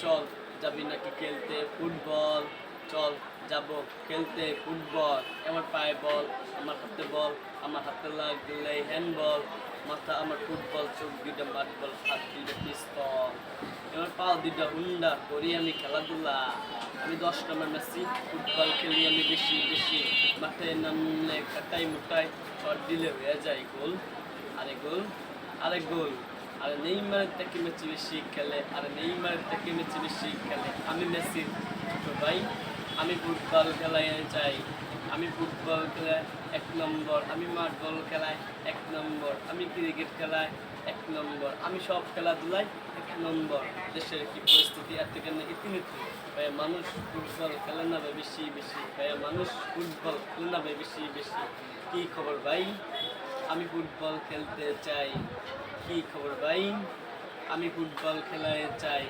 চল যাবি নাকি খেলতে ফুটবল, চল যাব খেলতে ফুটবল। আমার পায়ে বল, আমার হাতে বল, আমার হাতে লাগলে হ্যান্ডবল, মাথা আমার ফুটবল, চোখ দুইটা বাট বল, হাত দুইটা পিস্তল, আমার পা দুইটা হুন্ডা, করি আমি খেলাধুলা। আমি 10 নম্বর মেসি, ফুটবল খেলি আমি বেশি বেশি, মাঠে নামলে কাটাই মুটাই, শট দিলে হয়ে যায় গোল, আরে গোল, আরে গোল। আরে নেইমারের থেকে মেসি বেশি খেলে, আরে নেইমারের থেকে মেসি বেশি খেলে। আমি মেসির ছোট ভাই, আমি ফুটবল খেলায় চাই, আমি ফুটবল খেলায় 1 নম্বর, আমি মার্বল খেলায় 1 নম্বর, আমি ক্রিকেট খেলায় 1 নম্বর, আমি সব খেলাধুলায় 1 নম্বর। দেশের কি পরিস্থিতি এত কেন ইতিমিতি, ভাইয়া মানুষ ফুটবল খেলে না ভাই বেশি বেশি, ভাইয়া মানুষ ফুটবল খেলে না ভাই বেশি বেশি। কী খবর ভাই, আমি ফুটবল খেলতে চাই। কী খবর ভাই, আমি ফুটবল খেলায় চাই।